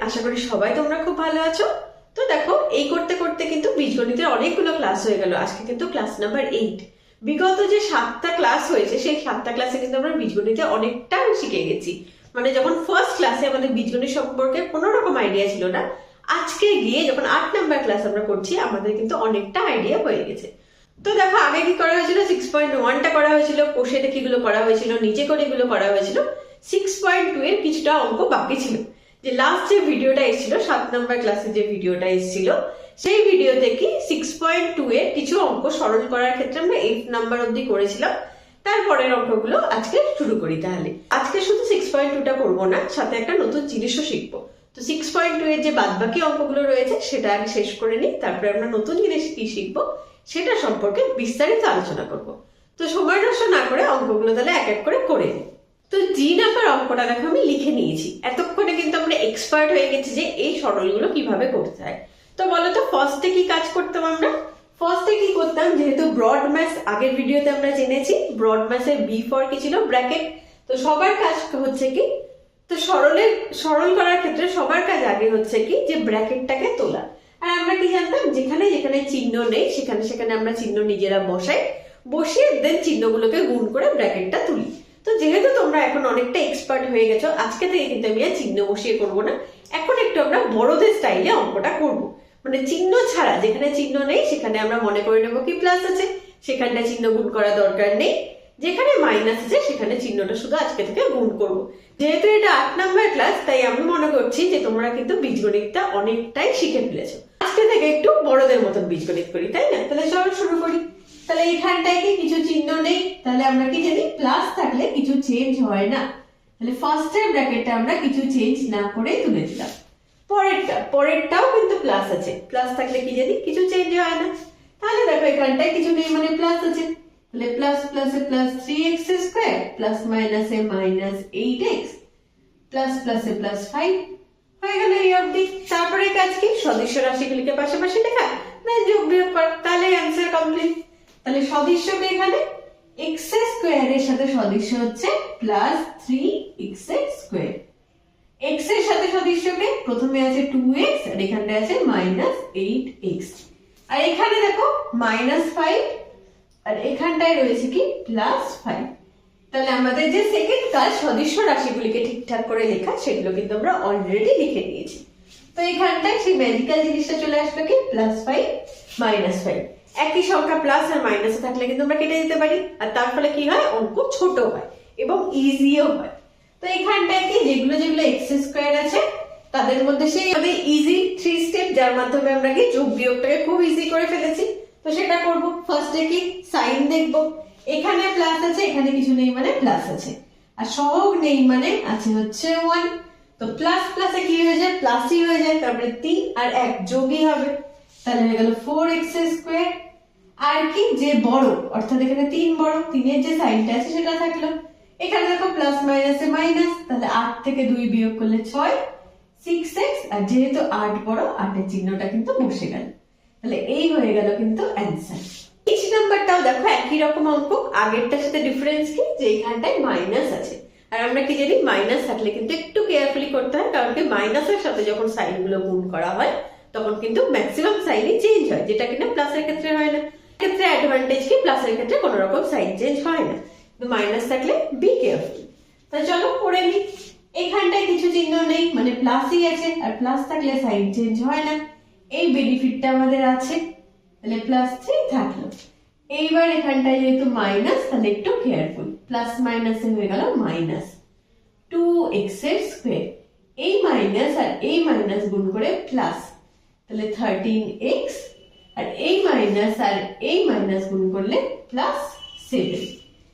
আশা করি সবাই তোমরা খুব ভালো আছো। তো দেখো, এই করতে করতে কিন্তু বীজগণিতের অনেকগুলো ক্লাস হয়ে গেল। আজকে কিন্তু ক্লাস নাম্বার 8। বিগত যে 7টা ক্লাস হয়েছে সেই 7টা ক্লাসে কিন্তু আমরা বীজগণিতে অনেকটা শিখে গেছি। মানে যখন ফার্স্ট ক্লাসে আমাদের বীজগণিত সম্পর্কে কোনো রকম আইডিয়া ছিল না, আজকে গিয়ে যখন 8 নাম্বার ক্লাস আমরা করছি আমাদের কিন্তু অনেকটা আইডিয়া হয়ে গেছে। তো দেখো, আগে কি করা হয়েছিল, 6.1টা করা হয়েছিল, কোষে দেখিগুলো করা হয়েছিল, নিচে করে এগুলো করা হয়েছিল। 6.2 এর কিছুটা অঙ্ক বাকি ছিল। যে লাস্ট যে ভিডিওটা এসেছিল, 7 নম্বর ক্লাসে যে ভিডিওটা এসেছিল, সেই ভিডিওতে কি 6.2 এর কিছু অঙ্ক সরল করার ক্ষেত্রে আমরা 8 নাম্বার অব্দি করেছিলাম। তারপরের অঙ্কগুলো আজকে শুরু করি। তাহলে আজকে শুধু 6.2টা করবো না, সাথে একটা নতুন জিনিসও শিখবো। তো 6.2 এর যে বাদবাকি অঙ্কগুলো রয়েছে সেটা আগে শেষ করে নিই, তারপরে আমরা নতুন জিনিস কি শিখবো সেটা সম্পর্কে বিস্তারিত আলোচনা করব। তো সময় নষ্ট না করে অঙ্কগুলো তাহলে এক এক করে নিই। তো জি নাম্বার অঙ্কটা দেখো আমি লিখে নিয়েছি। এতক্ষণে কিন্তু আমরা এক্সপার্ট হয়ে গেছি যে এই সরলগুলো কিভাবে করতে হয়। তো বলো তো, ফার্স্টে কি কাজ করতাম আমরা? ফার্স্টে কি করতাম, যেহেতু ব্রড ম্যাথ আগের ভিডিওতে আমরা জেনেছি, ব্রড ম্যাথের বি ফর কি ছিল, ব্র্যাকেট। তো সবার কাজ হচ্ছে কি, তো সরল করার ক্ষেত্রে সবার কাজ আগে হচ্ছে কি যে ব্র্যাকেটটাকে তোলা। আর আমরা কি জানতাম, যেখানে যেখানে চিহ্ন নেই সেখানে সেখানে আমরা চিহ্ন নিজেরা বসিয়ে দেন চিহ্নগুলোকে গুণ করে ব্র্যাকেটটা তুলি। তো যেহেতু তোমরা এখন অনেকটা এক্সপার্ট হয়ে গেছো, আজকে থেকে কিন্তু আমি আর চিহ্ন বসিয়ে করবো না। এখন একটু আমরা বড়দের স্টাইলে অঙ্কটা করব। মানে চিহ্ন ছাড়া, যেখানে চিহ্ন নেই সেখানে আমরা মনে করে নেবো কি প্লাস আছে, সেখানটা চিহ্ন গুণ করা দরকার নেই। যেখানে মাইনাস আছে সেখানে চিহ্নটা শুধু আজকে থেকে গুণ করব। যেহেতু এটা 8 নাম্বার ক্লাস, তাই আমি মনে করছি যে তোমরা কিন্তু বীজগণিতটা অনেকটাই শিখে ফেলেছো। আজকে থেকে একটু বড়দের মতন বীজগণিত করি, তাই না? তাহলে চলো শুরু করি। তাহলে এখানটায় কি কিছু চিহ্ন নেই, তাহলে আমরা কি জানি প্লাস থাকলে কিছু চেঞ্জ হয় না। তাহলে ফার্স্টের ব্র্যাকেটটা আমরা কিছু চেঞ্জ না করে তুলে দিলাম। পরেরটাও কিন্তু প্লাস আছে, প্লাস থাকলে কি জানি কিছু চেঞ্জ হয় না। তাহলে দেখো এখানটায় কিছু নেই মানে প্লাস আছে, তাহলে প্লাস প্লাসে প্লাস 3x স্কয়ার, প্লাস মাইনাসে মাইনাস 8x, প্লাস প্লাসে প্লাস 5 হয়ে গেল এই অবধি। তারপরে কাজ কি, সদস্য রাশিগুলিকে পাশাপাশি লেখা, দেন যোগ বিয়োগ করা, তাহলে অ্যান্সার কমপ্লিট। তাহলে সদস্যকে এখানে x স্কয়ার এর সাথে সদস্য হচ্ছে প্লাস 3x স্কয়ার। x এর সাথে সদস্যকে প্রথমে আছে 2x আর এখানটায় আছে মাইনাস 8x। আর এখানে দেখো মাইনাস 5 আর এখানটায় রয়েছে কি প্লাস 5। তাহলে আমাদের যে সেকেন্ড কাজ, সদস্য রাশিগুলিকে ঠিকঠাক করে লেখা, সেগুলো কিন্তু আমরা অলরেডি লিখে নিয়েছি। তো এখানটায় সেই ম্যাজিক্যাল জিনিসটা চলে আসলো কি প্লাস 5 মাইনাস 5। একই সংখ্যা প্লাস আর মাইনাসে থাকলে কিন্তু আমরা কেটে দিতে পারি, আর তার ফলে কি হয়, অঙ্ক ছোট হয় এবং ইজিও হয়। তো এখানটায় কি যেগুলো যেগুলো এক্স স্কয়ার আছে তাদের মধ্যে সেই আমাদের ইজি 3 স্টেপ, যার মাধ্যমে আমরা কি যোগ বিয়োগটাকে খুব ইজি করে ফেলেছি। তো সেটা করব। ফার্স্টে কি সাইন দেখবো, এখানে প্লাস আছে, এখানে কিছু নেই মানে প্লাস আছে, আর সহগ নেই মানে আছে হচ্ছে 1। তো প্লাস প্লাসে কি হয়ে যায়, প্লাসই হয়ে যায়, তারপরে 3 আর 1 যোগই হবে, তাহলে হয়ে গেল 4x স্কয়ার। আর কি যে বড়, অর্থাৎ এখানে 3 বড়, 3 এর যে সাইনটা আছে সেটা থাকলো। এখানে দেখো প্লাস মাইনাসে মাইনাস, তাহলে 8 থেকে 2 বিয়োগ করলে 6, 6x, আর যেহেতু 8 বড়, 8 এর চিহ্নটা কিন্তু বসে গেল। তাহলে এই হয়ে গেল কিন্তু অ্যান্সার। ইচ নাম্বারটাও দেখো একই রকম অঙ্ক, আগেরটার সাথে ডিফারেন্স কি যে এখানটায় মাইনাস আছে। আর আমরা কি জানি, মাইনাস থাকলে কিন্তু একটু কেয়ারফুলি করতে হয়, কারণ কি মাইনাসের সাথে যখন সাইন গুলো গুণ করা হয় তখন কিন্তু ম্যাক্সিমাম সাইনই চেঞ্জ হয়, যেটা কিনা প্লাসের ক্ষেত্রে হয় না। ক্ষেত্রে অ্যাডভান্টেজ কি, প্লাসের ক্ষেত্রে কোনো রকম সাইন চেঞ্জ হয় না, কিন্তু মাইনাস থাকলে বি কেয়ারফুল। তাহলে চলো করে নিই। এখানটায় কিছু চিহ্ন নেই মানে প্লাসই আছে, আর প্লাস থাকলে সাইন চেঞ্জ হয় না, এই বেনিফিটটা আমাদের আছে। তাহলে প্লাস 3 থাকলো। এইবার এখানটায় যেহেতু মাইনাস, তাহলে একটু কেয়ারফুল, প্লাস মাইনাসে হয়ে গেল মাইনাস 2x স্কয়ার। এই মাইনাস আর এই মাইনাস গুণ করে প্লাস, তাহলে 13x, আর এই মাইনাস আর এই মাইনাস গুণ করলে প্লাস 7।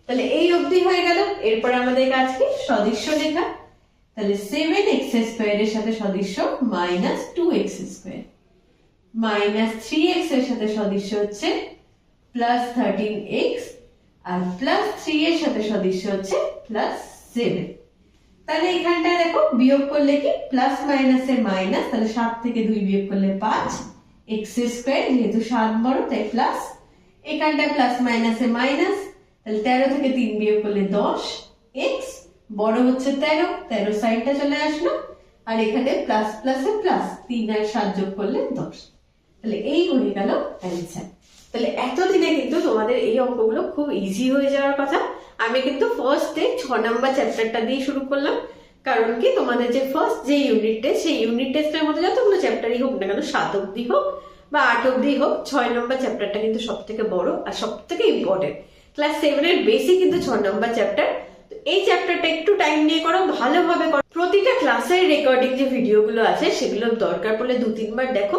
তাহলে এই অবধি হয়ে গেল। এরপর আমাদের কাজ কি, সদস্য লেখা। তাহলে 7x স্কয়ার এর সাথে সদস্য minus 2x square, minus 3x এর সাথে সদস্য হচ্ছে প্লাস 13x, আর প্লাস 3 এর সাথে সদস্য হচ্ছে প্লাস 7। তাহলে এখানটায় দেখো বিয়োগ করলে কি প্লাস মাইনাসের মাইনাস, তাহলে 7 থেকে 2 বিয়োগ করলে 5x স্কয়ার, যেহেতু 7 বড় তাই প্লাস। এখানটায় প্লাস মাইনাসে মাইনাস, তাহলে 13 থেকে 3 বিয়োগ করলে 10x, বড় হচ্ছে 13 সাইডটা চলে আসলো, আর এখানে প্লাস প্লাসে প্লাস, 3 আর 7 যোগ করলে 10। তাহলে এই হয়ে গেল অ্যান্সার। তাহলে এতদিনে কিন্তু তোমাদের এই অঙ্কগুলো খুব ইজি হয়ে যাওয়ার কথা। আমি কিন্তু ফার্স্টে 6 নাম্বার চ্যাপ্টারটা দিয়ে শুরু করলাম, কারণ কি তোমাদের যে ফার্স্ট যে ইউনিট টেস্ট, সেই ইউনিট টেস্টের মধ্যে যতগুলো চ্যাপ্টারই হোক না কেন, 7 অব্দি হোক বা 8 অব্দি হোক, 6 নম্বর চ্যাপ্টারটা কিন্তু সব থেকে বড় আর সব থেকে ইম্পর্টেন্ট। ক্লাস 7 এর বেসিক কিন্তু 6 নম্বর চ্যাপ্টার। এই চ্যাপ্টারটা একটু টাইম নিয়ে করো, ভালোভাবে করো। প্রতিটা ক্লাসের রেকর্ডিং যে ভিডিওগুলো আছে সেগুলো দরকার পড়লে 2-3 বার দেখো,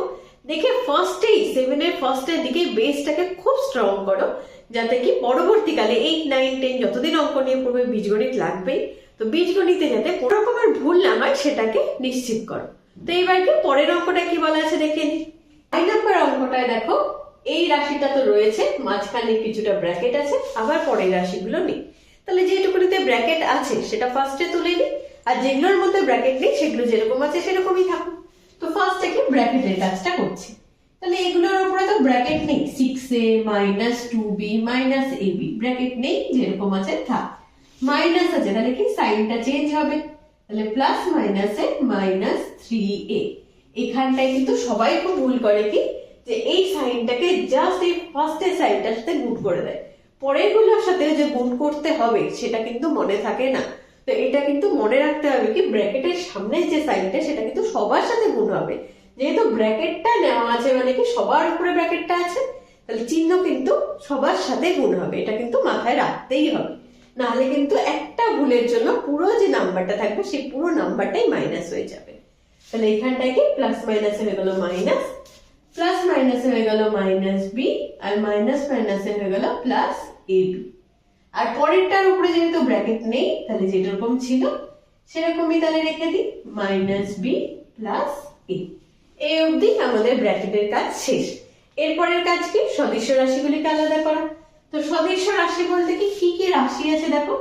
দেখে ফার্স্টেই 7 এর ফার্স্টের দিকে বেসটাকে খুব স্ট্রং করো, যাতে কি পরবর্তীকালে 8, 9, 10 যতদিন অঙ্ক নিয়ে পড়বে বীজগণিত লাগবেই। তো বীজগণিতে যাতে কোনো রকমের ভুল না হয় সেটাকে নিশ্চিত করো। তো এইবার কি পরের অঙ্কটা কি বলা আছে দেখে নি। 9 নম্বর অঙ্কটায় দেখো, এই রাশিটা তো রয়েছে, মাঝখানে কিছুটা ব্র্যাকেট আছে, আবার পরের রাশিগুলো নেই। তাহলে যেটুকুনিতে ব্র্যাকেট আছে সেটা ফার্স্টে তুলে নি, আর যেগুলোর মধ্যে ব্র্যাকেট নেই সেগুলো যেরকম আছে সেরকমই থাকুক। তো ফার্স্ট থেকে ব্র্যাকেটের কাজটা করছি। তাহলে এগুলোর উপরে তো ব্র্যাকেট নেই, 6a minus 2b minus ab, bracket নেই, যেরকম আছে থাক। মাইনাস আছে, তাহলে কি সাইনটা চেঞ্জ হবে, তাহলে প্লাস মাইনাসে মাইনাস 3a। এখানটায় কিন্তু সবাই খুব ভুল করে কি, যে এই সাইনটাকে জাস্ট এই ফার্স্টের সাইনটার সাথে গুণ করে দেয়, পরের গুলোর সাথে যে গুণ করতে হবে সেটা কিন্তু মনে থাকে না। তো এটা কিন্তু মনে রাখতে হবে কি, ব্র্যাকেটের সামনে যে সাইনটা সেটা কিন্তু সবার সাথে গুণ হবে। যেহেতু ব্র্যাকেটটা নেওয়া আছে মানে কি সবার উপরে ব্র্যাকেটটা আছে, তাহলে চিহ্ন কিন্তু সবার সাথে গুণ হবে, এটা কিন্তু মাথায় রাখতেই হবে। নাহলে কিন্তু একটা ভুলের জন্য পুরো যে নাম্বারটা থাকবে সেই পুরো নাম্বারটাই মাইনাস হয়ে যাবে। তাহলে এখানটায় কি প্লাস মাইনাসে হয়ে গেল মাইনাস, প্লাস মাইনাসে হয়ে গেল মাইনাস বি, আর মাইনাস মাইনাসে হয়ে গেল প্লাস এ বি। আর পরেরটার উপরে যেহেতু ব্র্যাকেট নেই, তাহলে যেরকম ছিল সেরকমই তাহলে রেখে দিই, মাইনাস বি প্লাস এ। এই অবধি আমাদের ব্র্যাকেটের কাজ শেষ। এরপরের কাজ কি, সদৃশ্য রাশিগুলিকে আলাদা করা। তো সদৃশ্য রাশি বলতে কি কি রাশি আছে দেখো,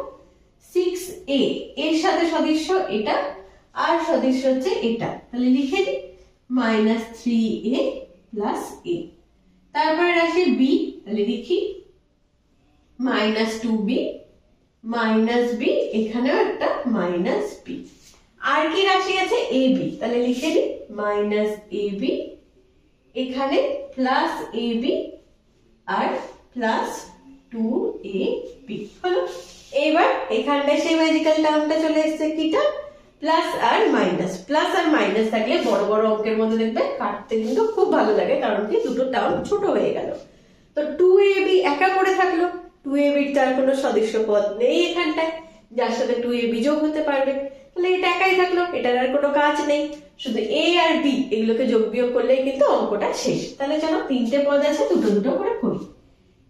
6a এর সাথে সদৃশ্য এটা, আর সদৃশ্য হচ্ছে এটা, তাহলে লিখে দিই মাইনাস 3a প্লাস a। তারপরে রাশি b, তাহলে লিখি মাইনাস 2b মাইনাস b, এখানেও একটা মাইনাস b। আর কি রাশি আছে ab, তাহলে লিখে দিই মাইনাস ab, এখানে প্লাস ab আর প্লাস 2ab হলো। এবার এখানটায় সেই ম্যাজিক্যাল টার্মটা চলে এসেছে, কিটা প্লাস আর মাইনাস। প্লাস আর মাইনাস থাকলে বড় বড় অঙ্কের মধ্যে দেখবে কাটতে কিন্তু খুব ভালো লাগে, কারণ কি দুটো টার্ম ছোট হয়ে গেল। তো 2ab একা করে থাকলো, 2ab তার কোনো সদৃশ্য পদ নেই এখানটায় যার সাথে 2ab যোগ হতে পারবে, তাহলে এটা একাই থাকলো, এটার আর কোনো কাজ নেই। শুধু a আর b এগুলোকে যোগ বিয়োগ করলেই কিন্তু অঙ্কটা শেষ। তাহলে চলো 3টে পদ আছে, দুটো দুটো করে করি।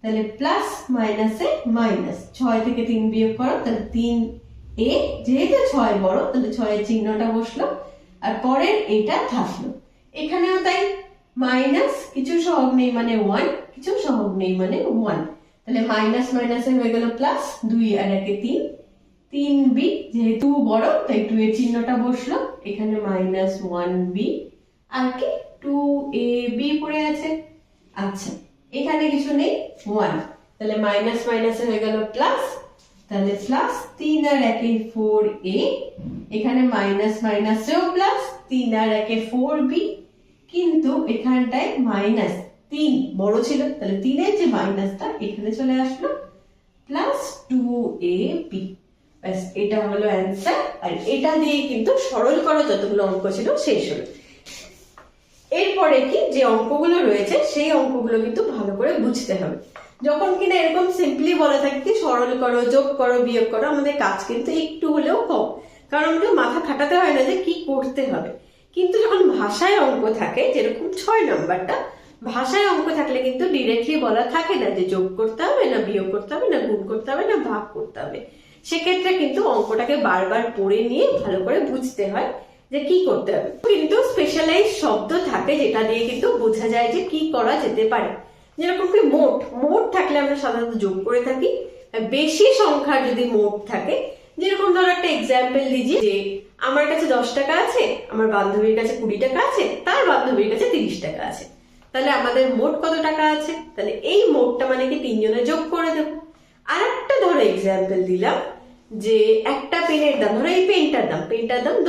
তাহলে প্লাস মাইনাসে মাইনাস, 6 থেকে 3 বিয়োগ করো, তাহলে 3a, যেহেতু 6 বড় তাহলে 6 এর চিহ্নটা বসলো, আর পরের এটা থাকলো। এখানেও তাই, মাইনাস কিছু সহগ নেই মানে 1, কিছু সহগ নেই মানে 1, তাহলে মাইনাস মাইনাসে হয়ে গেল প্লাস, 2 আর 1 3, 3b, যেহেতু বড় তাই 2 এর চিহ্নটা বসলো, এখানে মাইনাস 1b, আর কি 2ab পড়ে আছে। আচ্ছা এখানে কিছু নেই 1, তাহলে মাইনাস মাইনাসে হয়ে গেল প্লাস, তাহলে প্লাস 3 আর 1 4a, এখানে মাইনাস মাইনাসেও প্লাস, 3 আর 1 4b, কিন্তু এখানটায় মাইনাস 3 বড় ছিল, তাহলে 3 এর যে মাইনাসটা এখানে চলে আসলো, প্লাস 2ab। ব্যাস এটা হলো অ্যান্সার। আর এটা দিয়ে কিন্তু সরল করো যতগুলো অঙ্ক ছিল শেষ হলো। এরপরে কি যে অঙ্কগুলো রয়েছে সেই অঙ্কগুলো কিন্তু ভালো করে বুঝতে হবে। যখন কিনা এরকম সিম্পলি বলা থাকে কি সরল করো, যোগ করো, বিয়োগ করো, আমাদের কাজ কিন্তু একটু হলেও কম, কারণ আমাদের মাথা খাটাতে হয় না যে কি করতে হবে। কিন্তু যখন ভাষায় অঙ্ক থাকে, যেরকম 6 নম্বরটা, ভাষায় অঙ্ক থাকলে কিন্তু ডিরেক্টলি বলা থাকে না যে যোগ করতে হবে না বিয়োগ করতে হবে না গুণ করতে হবে না ভাগ করতে হবে। সেক্ষেত্রে কিন্তু অঙ্কটাকে বারবার পড়ে নিয়ে ভালো করে বুঝতে হয় যে কি করতে হবে। কিন্তু স্পেশালাইজ শব্দ থাকে যেটা দিয়ে কিন্তু বোঝা যায় যে কি করা যেতে পারে। যেরকম কি মোট, মোট থাকলে আমরা সাধারণত যোগ করে থাকি। বেশি সংখ্যার যদি মোট থাকে, যেরকম ধরো একটা এক্সাম্পল দিজি যে আমার কাছে 10 টাকা আছে, আমার বান্ধবীর কাছে 20 টাকা আছে, তার বান্ধবীর কাছে 30 টাকা আছে, তাহলে আমাদের মোট কত টাকা আছে? তাহলে এই মোটটা মানে কি 3 জনে যোগ করে দেবো। আর একটা ধরো এক্সাম্পল দিলাম যে একটা পেনের দাম, ধরো এই পেনটার দাম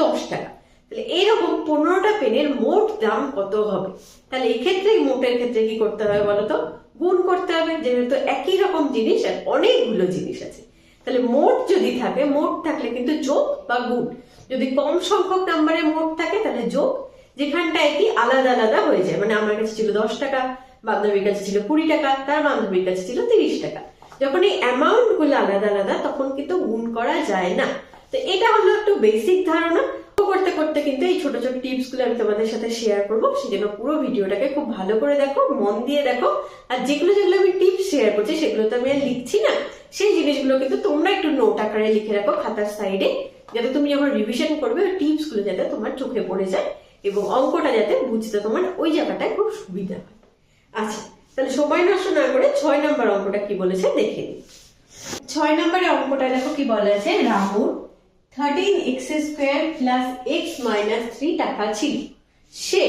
10 টাকা, তাহলে এইরকম 15টা পেনের মোট দাম কত হবে? তাহলে এই ক্ষেত্রে মোটের ক্ষেত্রে কি করতে হবে বলতো? গুণ করতে হবে, যেহেতু একই রকম জিনিস আর অনেকগুলো জিনিস আছে। তাহলে মোট যদি থাকে, মোট থাকলে কিন্তু যোগ বা গুণ। যদি কম সংখ্যক নাম্বারে মোট থাকে তাহলে যোগ, যেখানটায় কি আলাদা আলাদা হয়ে যায়, মানে আমার কাছে ছিল 10 টাকা, বান্ধবীর কাছে ছিল 20 টাকা, তার বান্ধবীর কাছে ছিল 30 টাকা। যখন এই অ্যামাউন্ট গুলো আলাদা আলাদা তখন কিন্তু গুণ করা যায় না। তো এটা হলো একটু বেসিক ধারণা। করতে করতে কিন্তু এই ছোট ছোট টিপস গুলো আমি তোমাদের সাথে শেয়ার করবো, সেজন্য পুরো ভিডিওটাকে খুব ভালো করে দেখো, মন দিয়ে দেখো। আর যেগুলো যেগুলো আমি টিপস শেয়ার করছি সেগুলো তো আমি আর লিখছি না, সেই জিনিসগুলো কিন্তু তোমরা একটু নোট আকারে লিখে রাখো খাতার সাইডে, যাতে তুমি যখন রিভিশন করবে ওই টিপস গুলো যাতে তোমার চোখে পড়ে যায় এবং অঙ্কটা যাতে বুঝতে তোমার ওই জায়গাটায় খুব সুবিধা হয়। আচ্ছা, তাহলে সময় নষ্ট না করে 6 নম্বর অঙ্কটা কি বলেছে দেখে নিই। 6 নম্বরের অঙ্কটা দেখো কি বলা আছে, রামুর 13x² প্লাস x মাইনাস 3 টাকা ছিল, সে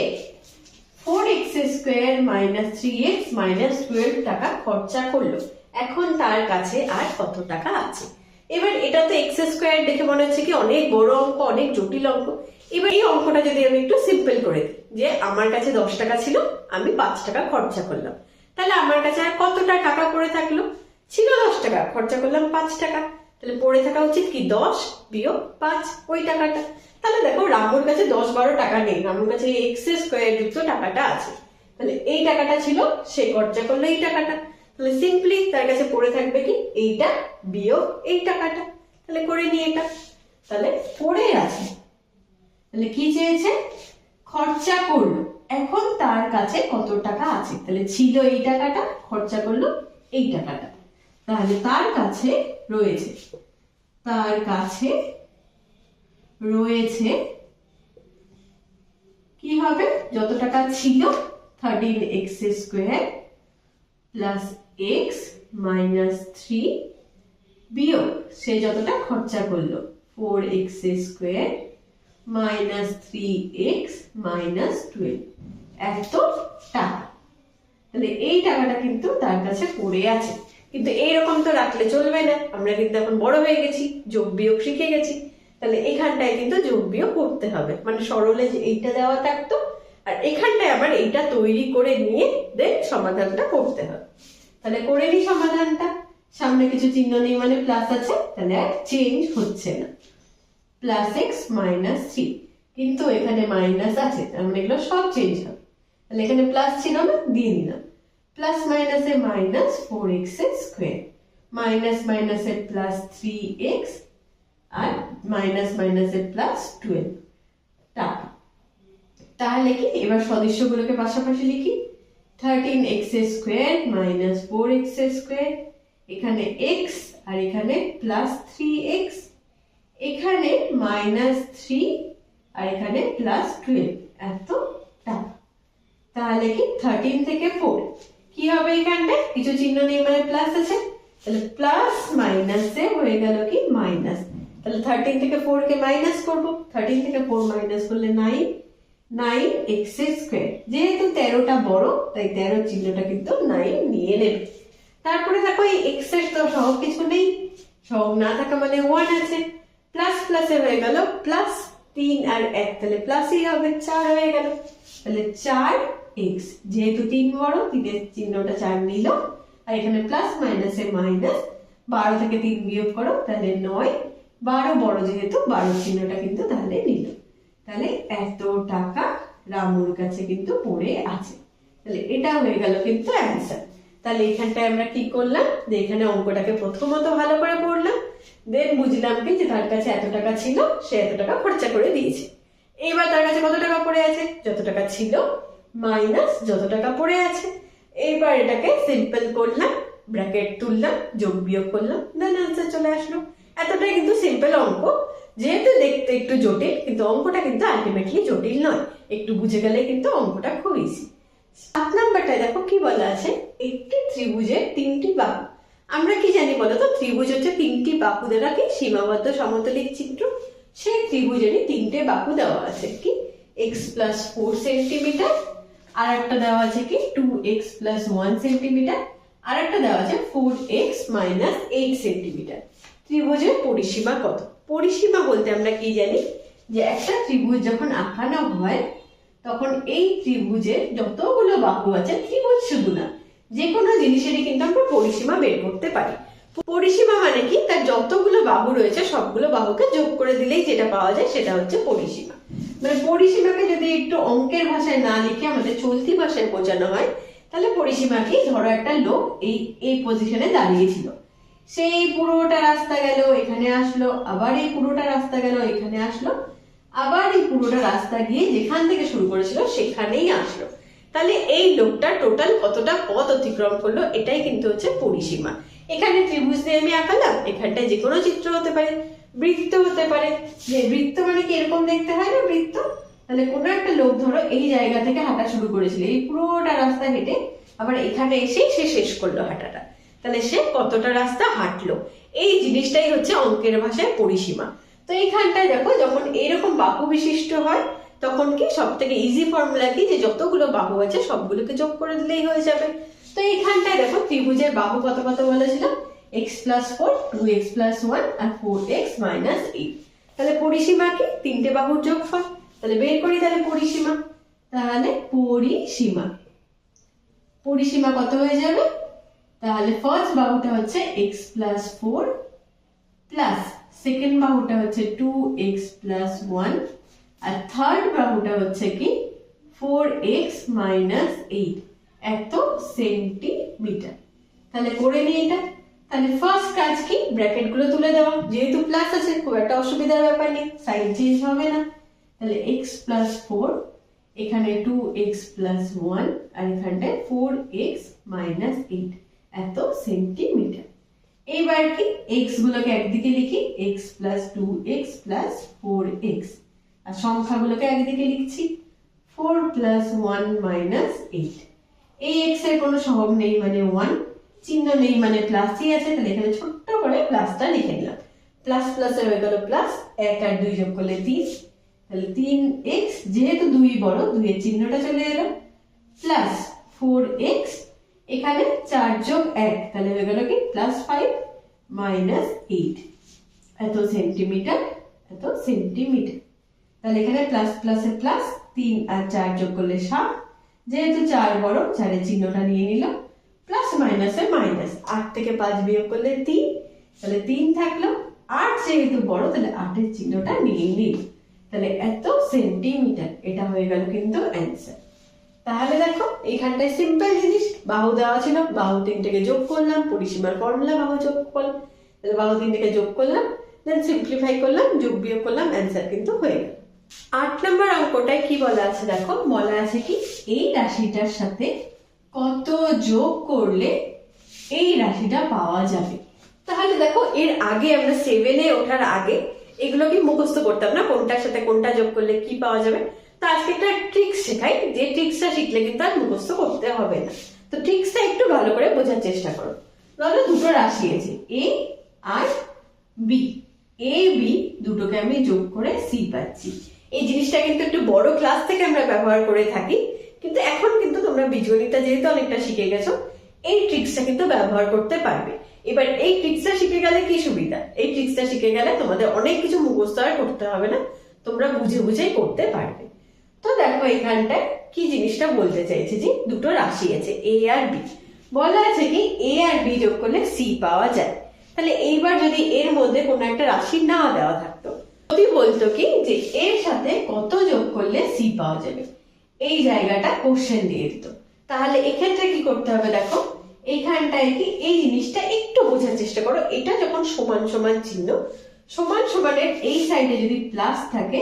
4x² মাইনাস 3x মাইনাস 12 টাকা খরচা করলো, এখন তার কাছে আর কত টাকা আছে? এবার এটা তো x² দেখে মনে হচ্ছে কি অনেক বড় অঙ্ক, অনেক জটিল অঙ্ক। এবার এই অঙ্কটা যদি আমি একটু সিম্পল করে দিই, যে আমার কাছে 10 টাকা ছিল, আমি 5 টাকা খরচা করলাম, তাহলে আমার কাছে আর কতটা টাকা পড়ে থাকলো? ছিল 10 টাকা, খরচা করলাম 5 টাকা, তাহলে পড়ে থাকা উচিত কি 10 বিয়োগ 5, ওই টাকাটা। তাহলে দেখো রামুর কাছে 10-12 টাকা নেই, রামুর কাছে x² যুক্ত টাকাটা আছে। তাহলে এই টাকাটা ছিল, সে খরচা করলো এই টাকাটা, তাহলে সিম্পলি তার কাছে পড়ে থাকবে কি এইটা বিয়োগ এই টাকাটা। তাহলে করে নিয়ে এটা, তাহলে পড়ে আছে, তাহলে কি চেয়েছে? খরচা করলো, এখন তার কাছে কত টাকা আছে? তাহলে ছিল এই টাকাটা, খরচা করলো এই টাকাটা, তাহলে তার কাছে রয়েছে, তার কাছে রয়েছে কি হবে? যত টাকা ছিল 13x² প্লাস x মাইনাস 3 বিয়োগ সে যতটা খরচা করলো 4x² মাইনাস 3x মাইনাস 12, এত টাকা। তাহলে এই টাকাটা কিন্তু তার কাছে পড়ে আছে। কিন্তু এইরকম তো রাখলে চলবে না, আমরা কিন্তু এখন বড় হয়ে গেছি, যোগ বিয়োগ শিখে গেছি, তাহলে এখানটায় কিন্তু যোগ বিয়োগ করতে হবে, মানে সরলে এইটা দেওয়া থাকতো আর এখানটায় আবার এইটা তৈরি করে নিয়ে দেন সমাধানটা করতে হবে। তাহলে করে নি সমাধানটা, সামনে কিছু চিহ্ন নেই মানে প্লাস আছে, তাহলে আর চেঞ্জ হচ্ছে না, প্লাস x মাইনাস 3, কিন্তু এখানে মাইনাস আছে, তার মানে এগুলো সব চেঞ্জ হবে। তাহলে এখানে প্লাস ছিল না, দিয়ে নিলাম, প্লাস মাইনাসে মাইনাস 4x² মাইনাস মাইনাসে প্লাস 3x আর মাইনাস মাইনাসে প্লাস 12 টাকা। তাহলে কি এবার সদস্যগুলোকে পাশাপাশি লিখি, 13x² মাইনাস 4x², এখানে x আর এখানে প্লাস 3x, এখানে মাইনাস 3 আর এখানে প্লাস 12, এত টাকা। তাহলে কি 13 থেকে 4 কি হবে? এখানটা কিছু চিহ্ন নেই মানে প্লাস আছে, তাহলে প্লাস মাইনাসে হয়ে গেল কি মাইনাস। তাহলে 13 থেকে 4 কে মাইনাস করবো, 13 থেকে 4 মাইনাস করলে 9x², যেহেতু 13টা বড় তাই 13 চিহ্নটা কিন্তু 9 নিয়ে নেবে। তারপরে দেখো এই x এর তো সহগ কিছু নেই, সহগ না থাকা মানে 1 আছে, প্লাস প্লাসে হয়ে গেল প্লাস 3 আর 1, তাহলে প্লাসই হবে, 4 হয়ে গেল, তাহলে 4x, যেহেতু 3 বড় 3 এর চিহ্নটা 4 নিল, আর এখানে প্লাস মাইনাসে মাইনাস, 12 থেকে 3 বিয়োগ করো তাহলে 9, 12 বড় যেহেতু 12 চিহ্নটা কিন্তু তাহলে নিল, তাহলে এত টাকা রামুর কাছে কিন্তু পড়ে আছে। তাহলে এটা হয়ে গেল কিন্তু অ্যান্সার। তাহলে এখানটায় আমরা কি করলাম, যে এখানে অঙ্কটাকে প্রথমত ভালো করে পড়লাম, দেন বুঝলাম কি যে তার কাছে এত টাকা ছিল, সে এত টাকা খরচা করে দিয়েছে। এইবার তার কাছে কত টাকা পড়ে আছে? যত টাকা ছিল মাইনাস যত টাকা পড়ে আছে। এইবার এটাকে সিম্পল করলাম, ব্র্যাকেট তুললাম, যোগ বিয়োগ করলাম, দেন আনসার চলে আসলো। এতটাই কিন্তু সিম্পল অঙ্ক, যেহেতু দেখতে একটু জটিল কিন্তু অঙ্কটা কিন্তু আলটিমেটলি জটিল নয়, একটু বুঝে গেলে কিন্তু অঙ্কটা খুব ইজি। 7 নাম্বারটায় দেখো কি বলা আছে, একটি ত্রিভুজের 3টি বাহু। আমরা কি জানি বলতো, ত্রিভুজ হচ্ছে 3টি বাহু দ্বারা কি সীমাবদ্ধ সমতলিক চিত্র। সেই ত্রিভুজেরই 3টে বাহু দেওয়া আছে, কি x প্লাস 4 সেন্টিমিটার, আর একটা দেওয়া আছে কি 2x প্লাস 1 সেন্টিমিটার, আর একটা দেওয়া আছে 4x মাইনাস 8 সেন্টিমিটার। ত্রিভুজের পরিসীমা কত? পরিসীমা বলতে আমরা কি জানি, যে একটা ত্রিভুজ যখন আঁকানো হয় তখন এই ত্রিভুজের যতগুলো বাহু আছে, ত্রিভুজ শুধু না, যে কোনো জিনিসেরই কিন্তু আমরা পরিসীমা বের করতে পারি। পরিসীমা মানে কি, তার যতগুলো বাহু রয়েছে সবগুলো বাহুকে যোগ করে দিলেই যেটা পাওয়া যায় সেটা হচ্ছে পরিসীমা। মানে পরিসীমাকে যদি একটু অঙ্কের ভাষায় না লিখে আমাদের চলতি ভাষায় বোঝানো হয়, তাহলে পরিসীমা কি, ধরো একটা লোক এই পজিশনে দাঁড়িয়েছিল, সেই পুরোটা রাস্তা গেল, এখানে আসলো, আবার এই পুরোটা রাস্তা গেল, এখানে আসলো, আবার এই পুরোটা রাস্তা গিয়ে যেখান থেকে শুরু করেছিল সেখানেই আসলো। তাহলে এই লোকটা টোটাল কতটা পথ অতিক্রম করলো, এটাই কিন্তু হচ্ছে পরিসীমা। এখানে ত্রিভুজ দিয়ে আমি আঁকালাম, এখানটায় যে কোনো চিত্র হতে পারে, বৃত্ত হতে পারে। যে বৃত্ত মানে কি এরকম দেখতে হয় না বৃত্ত, তাহলে কোনো একটা লোক ধরো এই জায়গা থেকে হাঁটা শুরু করেছিল, এই পুরোটা রাস্তা হেঁটে আবার এখানে এসেই সে শেষ করলো হাঁটাটা, তাহলে সে কতটা রাস্তা হাঁটলো, এই জিনিসটাই হচ্ছে অঙ্কের ভাষায় পরিসীমা। তো এইখানটায় দেখো যখন এরকম বাহু বিশিষ্ট হয় তখন কি সব থেকে ইজি ফর্মুলা কি, যে যতগুলো বাহু আছে সবগুলোকে যোগ করে দিলেই হয়ে যাবে। তো এইখানটায় দেখো ত্রিভুজের বাহু কত কত বলেছিল, x+4, 2x+1 আর 4x - 8। তাহলে পরিসীমা কি, তিনটে বাহুর যোগফল। তাহলে বের করি তাহলে পরিসীমা। তাহলে পরিসীমা কত হয়ে যাবে, তাহলে ফার্স্ট বাহুটা হচ্ছে x+4 প্লাস সেকেন্ড বাহুটা হচ্ছে 2x+1 আর থার্ড বাহুটা হচ্ছে কি 4x - 8 এত সেন্টিমিটার। তাহলে করে নিই এটা। তাহলে ফার্স্ট কাজ কি, ব্র্যাকেট গুলো তুলে দেওয়া, যেহেতু প্লাস আছে খুব একটা অসুবিধার ব্যাপার নেই, সাইন চেঞ্জ হবে না। তাহলে x+4, এখানে 2x+1 আর এখানটায় 4x - 8 এত সেন্টিমিটার। এইবার কি x গুলোকে একদিকে লিখি, x+2x + 4x, আর সংখ্যাগুলোকে একদিকে লিখছি 4+1 - 8। এই x এর কোনো সহগ নেই মানে 1, চিহ্ন নেই মানে প্লাসই আছে, তাহলে এখানে ছোট্ট করে প্লাসটা লিখে নিলাম। প্লাস প্লাসে হয়ে গেল প্লাস, 1 আর 2 যোগ করলে 3, তাহলে 3x, যেহেতু 2 বড় 2 এর চিহ্নটা চলে এলো, প্লাস 4x, এখানে 4 যোগ 1 তাহলে হয়ে গেল কি +5 - 8 এত সেন্টিমিটার। তাহলে এখানে প্লাস প্লাসে প্লাস, 3 আর 4 যোগ করলে 7, যেহেতু 4 বড় 4 এর চিহ্নটা নিয়ে নিলাম, প্লাস মাইনাসে মাইনাস, 8 থেকে 5 বিয়োগ করলে 3, তাহলে 3 থাকলো, 8 যেহেতু বড় তাহলে 8 এর চিহ্নটা নিয়ে নিল, তাহলে এত সেন্টিমিটার। এটা হয়ে গেল কিন্তু অ্যান্সার। তাহলে দেখো এইখানটায় সিম্পল জিনিস, বাহু দেওয়া ছিল, বাহু তিনটাকে যোগ করলাম, পরিসীমার ফর্মুলা বাহু যোগ করলাম, তাহলে বাহু তিনটাকে যোগ করলাম, দেন সিম্পলিফাই করলাম, যোগ বিয়োগ করলাম, অ্যান্সার কিন্তু হয়ে গেল। 8 নম্বর অঙ্কটায় কি বলা আছে দেখো, বলা আছে কি এই রাশিটার সাথে কত যোগ করলে এই রাশিটা পাওয়া যাবে। তাহলে দেখো এর আগে আমরা 7-এ ওঠার আগে এগুলো কি মুখস্থ করতাম না, কোনটার সাথে কোনটা যোগ করলে কি পাওয়া যাবে। তো আজকে একটা ট্রিক্স শেখাই, যে ট্রিক্সটা শিখলে কিন্তু আর মুখস্থ করতে হবে না। তো ট্রিক্সটা একটু ভালো করে বোঝার চেষ্টা করো। ধরো দুটো রাশি আছে a R b, a b দুটোকে আমি যোগ করে c পাচ্ছি। এই জিনিসটা কিন্তু একটু বড় ক্লাস থেকে আমরা ব্যবহার করে থাকি, কিন্তু এখন কিন্তু তোমরা বীজগণিতটা যেহেতু অনেকটা শিখে গেছো, এই ট্রিক্সটা কিন্তু ব্যবহার করতে পারবে। এবার এই ট্রিক্সটা শিখে গেলে কি সুবিধা, এই ট্রিক্সটা শিখে গেলে তোমাদের অনেক কিছু মুখস্থ আর করতে হবে না, তোমরা বুঝে বুঝেই করতে পারবে। তো দেখো এখানটায় কি জিনিসটা বলতে চাইছে, যে দুটো রাশি আছে a আর b, বলা আছে কি a আর b যোগ করলে c পাওয়া যায়। তাহলে এইবার যদি এর মধ্যে কোনো একটা রাশি না দেওয়া থাকতো, যদি বলতো কি যে এর সাথে কত যোগ করলে c পাওয়া যাবে, এই জায়গাটা কোশ্চেন দিয়ে দিত, তাহলে এক্ষেত্রে কি করতে হবে দেখো, এইখানটায় কি এই জিনিসটা একটু বোঝার চেষ্টা করো। এটা যখন সমান সমান চিহ্ন, সমান সমানের এই সাইডে যদি প্লাস থাকে,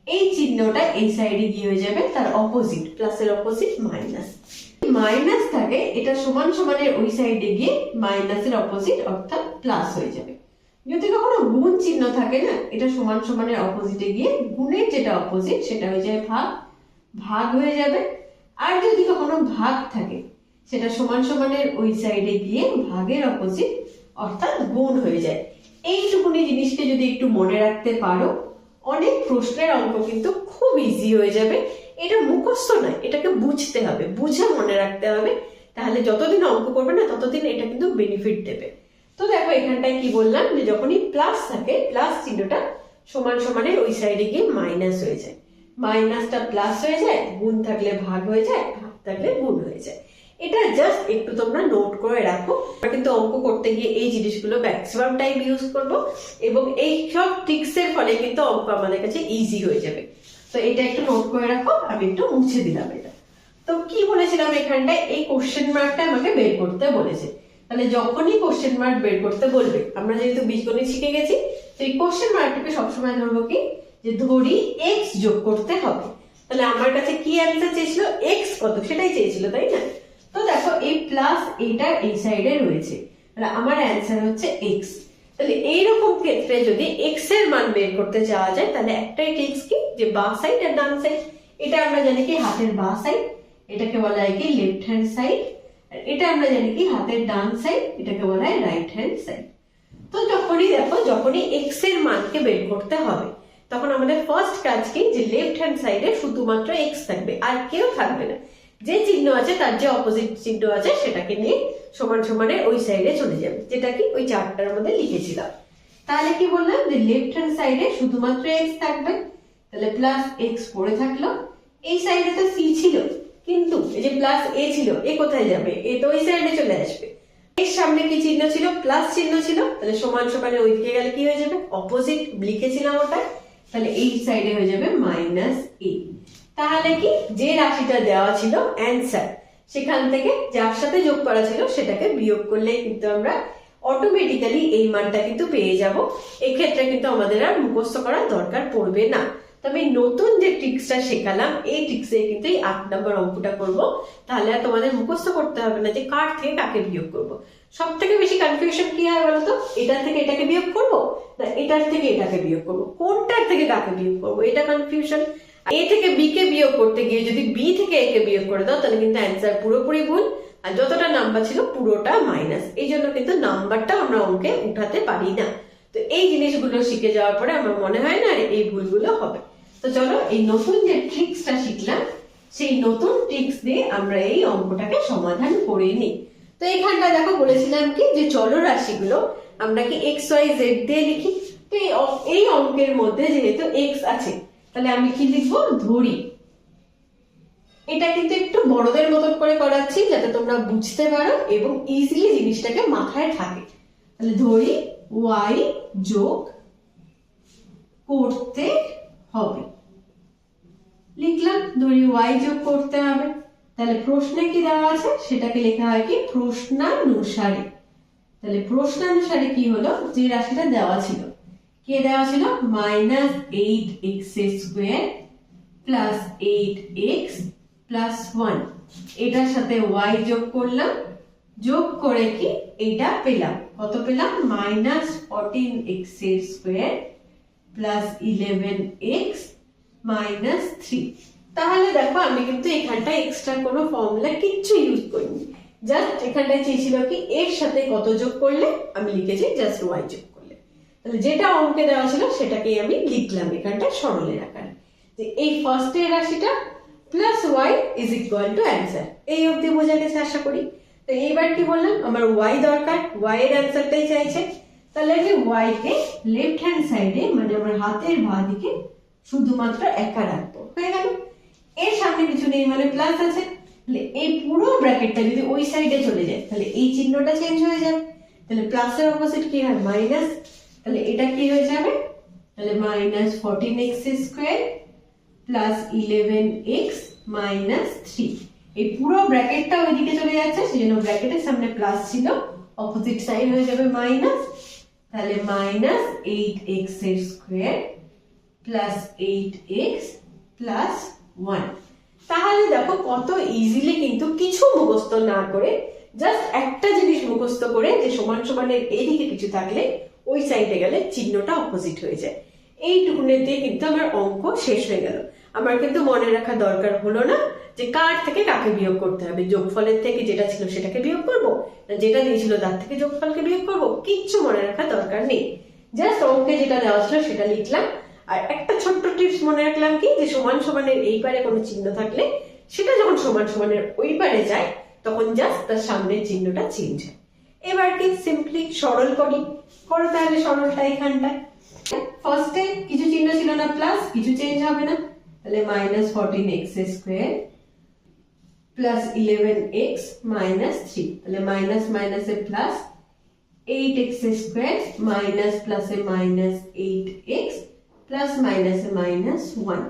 এই চিহ্নটা এই সাইডে গিয়ে হয়ে যাবে তার অপোজিট, প্লাসের অপোজিট মাইনাস। মাইনাস থাকে, এটা সমান সমানের ওই সাইডে গিয়ে মাইনাসের অপোজিট অর্থাৎ প্লাস হয়ে যাবে। যদি কখনো গুণ চিহ্ন থাকে না, এটা সমান সমানের অপোজিটে গিয়ে গুণের যেটা অপোজিট সেটা হয়ে যায় ভাগ, ভাগ হয়ে যাবে। আর যদি কখনো ভাগ থাকে, সেটা সমান সমানের ওই সাইডে গিয়ে ভাগের অপোজিট অর্থাৎ গুণ হয়ে যায়। এইটুকুনি জিনিসকে যদি একটু মনে রাখতে পারো, অনেক প্রশ্নের অঙ্ক কিন্তু খুব ইজি হয়ে যাবে। এটা মুখস্থ নয়, এটাকে বুঝতে হবে, বুঝে মনে রাখতে হবে, তাহলে যতদিন অঙ্ক করবে না ততদিন এটা কিন্তু বেনিফিট দেবে। তো দেখো এখানটায় কি বললাম, যে যখনই প্লাস থাকে, প্লাস চিহ্নটা সমান সমানের ওই সাইডে গিয়ে মাইনাস হয়ে যায়, মাইনাসটা প্লাস হয়ে যায়, গুণ থাকলে ভাগ হয়ে যায়, ভাগ থাকলে গুণ হয়ে যায়। এটা জাস্ট একটু তোমরা নোট করে রাখো। আমরা কিন্তু অঙ্ক করতে গিয়ে এই জিনিসগুলো ম্যাক্সিমাম টাইম ইউজ করব, এবং এই সব ট্রিক্সের ফলে কিন্তু অঙ্ক আমাদের কাছে ইজি হয়ে যাবে। তো এটা একটু নোট করে রাখো, আমি একটু মুছে দিলাম এটা। তো কি বলেছিলাম এখানটায়, এই কোশ্চেন মার্কটা আমাকে বের করতে বলেছে। তাহলে যখনই কোশ্চেন মার্ক বের করতে বলবে, আমরা যেহেতু বীজগণিত শিখে গেছি, তো এই কোশ্চেন মার্কটাকে সবসময় ধরবো কি, যে ধরি এক্স যোগ করতে হবে। তাহলে আমার কাছে কি অ্যান্সার চেয়েছিল, এক্স কত সেটাই চেয়েছিল, তাই না? তো দেখো এই প্লাস এইটা এই সাইডে রয়েছে, তাহলে আমার অ্যান্সার হচ্ছে এক্স। তাহলে এইরকম ক্ষেত্রে যদি এক্স এর মান বের করতে চাওয়া যায়, তাহলে একটাই ট্রিক্স কি, যে বাঁ সাইড আর ডান সাইড, এটা আমরা জানি কি হাতের বাঁ সাইড, এটাকে বলা হয় কি লেফট হ্যান্ড সাইড, আর এটা আমরা জানি কি হাতের ডান সাইড, এটাকে বলা হয় রাইট হ্যান্ড সাইড। তো যখনই দেখো, যখনই এক্স এর মানকে বের করতে হবে, তখন আমাদের ফার্স্ট কাজ কি, যে লেফট হ্যান্ড সাইডে শুধুমাত্র এক্স থাকবে, আর কেউ থাকবে না। যে চিহ্ন আছে তার যে অপোজিট চিহ্ন আছে সেটাকে নিয়ে সমান সমানে ওই সাইডে চলে যাবে, যেটা কি ওই চার্টটার মধ্যে লিখেছিলাম। তাহলে কি বললাম, যে লেফট হ্যান্ড সাইডে শুধুমাত্র এক্স থাকবে, তাহলে প্লাস এক্স পড়ে থাকলো। এই সাইডে তো সি ছিল, কিন্তু এই যে প্লাস এ ছিল, এ কোথায় যাবে, এ তো ওই সাইডে চলে আসবে। এর সামনে কি চিহ্ন ছিল, প্লাস চিহ্ন ছিল, তাহলে সমান সমানে ওই দিকে গেলে কি হয়ে যাবে, অপোজিট লিখেছিলাম ওটা, তাহলে এই সাইডে হয়ে যাবে মাইনাস এ। তাহলে কি, যে রাশিটা দেওয়া ছিল অ্যান্সার, সেখান থেকে যার সাথে যোগ করা ছিল সেটাকে বিয়োগ করলে কিন্তু আমরা অটোমেটিক্যালি এই মানটা কিন্তু পেয়ে যাব। এক্ষেত্রে কিন্তু আমাদের আর মুখস্থ করার দরকার পড়বে না। তবে নতুন যে ট্রিক্সটা শেখালাম, এই ট্রিক্সে কিন্তু এই 8 নম্বর অঙ্কটা করব। তাহলে আর তোমাদের মুখস্থ করতে হবে না যে কার থেকে কাকে বিয়োগ করব। সব থেকে বেশি কনফিউশন কি হয় বলতো, এটার থেকে এটাকে বিয়োগ করব না এটার থেকে এটাকে বিয়োগ করব, কোনটার থেকে কাকে বিয়োগ করব, এটা কনফিউশন। এ থেকে বি কে বিয়োগ করতে গিয়ে যদি বি থেকে এ কে বিয়োগ করে দাও, তাহলে কিন্তু অ্যান্সার পুরোপুরি ভুল, আর যতটা নাম্বার ছিল পুরোটা মাইনাস। এই জন্য কিন্তু নাম্বারটা আমরা অঙ্কে উঠাতে পারি না। তো এই জিনিসগুলো শিখে যাওয়ার পরে আমার মনে হয় না আর এই ভুলগুলো হবে। তো চলো, এই নতুন যে ট্রিক্সটা শিখলাম, সেই নতুন ট্রিক্স দিয়ে আমরা এই অঙ্কটাকে সমাধান করে নিই। তো এখানটা দেখো বলেছিলাম কি, যে চলরাশিগুলো আমরা কি এক্স ওয়াই জেড দিয়ে লিখি। তো এই অঙ্কের মধ্যে যেহেতু এক্স আছে, তাহলে আমি কি লিখবো, ধরি। এটা কিন্তু একটু বড়দের মতন করে করাচ্ছি যাতে তোমরা বুঝতে পারো এবং ইজিলি জিনিসটাকে মাথায় থাকে। তাহলে ধরি ওয়াই যোগ করতে হবে, লিখলাম ধরি ওয়াই যোগ করতে হবে। তাহলে প্রশ্নে কি দেওয়া আছে সেটাকে লেখা হয় কি প্রশ্নানুসারে। তাহলে প্রশ্নানুসারে কি হলো, যে রাশিটা দেওয়া ছিল, কে দেওয়া ছিল, minus 8x square plus 8x plus 1, এটার সাথে y যোগ করলাম, যোগ করে কি এটা পেলাম, কত পেলাম, minus 14x square plus 11x minus 3। তাহলে দেখো আমি কিন্তু এখানটা এক্সট্রা কোনো ফর্মুলা কিচ্ছু ইউজ করিনি, জাস্ট এখানটায় চেয়েছিল কি এর সাথে কত যোগ করলে, আমি লিখেছি জাস্ট y যোগ করলে। তাহলে যেটা অঙ্কে দেওয়া ছিল সেটাকেই আমি লিখলাম এখানটা সরলের আকারে, যে এই ফার্স্ট এর রাশিটা plus Y is equal to answer. এই অবধি বোঝা গেছে আশা করি। তো এইবার কি বললাম, আমার ওয়াই দরকার, ওয়াই এর অ্যান্সারটাই চাইছে। তাহলে আমি ওয়াই কে লেফট হ্যান্ড সাইডে, মানে আমার হাতের বাঁ দিকে শুধুমাত্র একা রাখবো, হয়ে গেল। এর সামনে কিছু নেই মানে প্লাস আছে, তাহলে এই পুরো ব্র্যাকেটটা যদি ওই সাইডে চলে যায়, তাহলে এই চিহ্নটা চেঞ্জ হয়ে যাবে। তাহলে প্লাসের অপোজিট কি হয়, মাইনাস। তাহলে এটা কি হয়ে যাবে, তাহলে minus 14x square plus 11x minus 3। এই পুরো ব্র্যাকেটটা ওইদিকে চলে যাচ্ছে, সেজন্য ব্র্যাকেটের সামনে প্লাস ছিল, অপোজিট সাইড হয়ে যাবে মাইনাস। তাহলে minus 8x square plus 8x plus 1। তাহলে দেখো কত ইজিলি কিন্তু কিছু মুখস্থ না করে, জাস্ট একটা জিনিস মুখস্থ করে, যে সমান সমানের এইদিকে কিছু থাকলে ওই সাইডে গেলে চিহ্নটা অপোজিট হয়ে যায়, এইটুকুনেতে কিন্তু আমার অঙ্ক শেষ হয়ে গেল। আমার কিন্তু মনে রাখা দরকার হলো না যে কার থেকে কাকে বিয়োগ করতে হবে, যোগফলের থেকে যেটা ছিল সেটাকে বিয়োগ করব, না যেটা দিয়েছিল তার থেকে যোগফলকে বিয়োগ করব, কিচ্ছু মনে রাখা দরকার নেই। জাস্ট অঙ্কে যেটা দেওয়া ছিল সেটা লিখলাম। আর একটা ছোট্ট টিপস মনে রাখলাম কি, যে সমান সমানের এই পারে কোনো চিহ্ন থাকলে সেটা যখন সমান সমানের ওই পারে যায়, তখন জাস্ট তার সামনের চিহ্নটা চেঞ্জ হয়। এবার কি সিম্পলি সরল করি, করো তাহলে সরলটা এখানটায়। ফার্স্টে কিছু চিহ্ন ছিল না, প্লাস, কিছু চেঞ্জ হবে না, তাহলে -14x² প্লাস 11x মাইনাস 3, তাহলে মাইনাস মাইনাসে প্লাস 8x² মাইনাস প্লাসে মাইনাস 8x প্লাস মাইনাসে মাইনাস 1।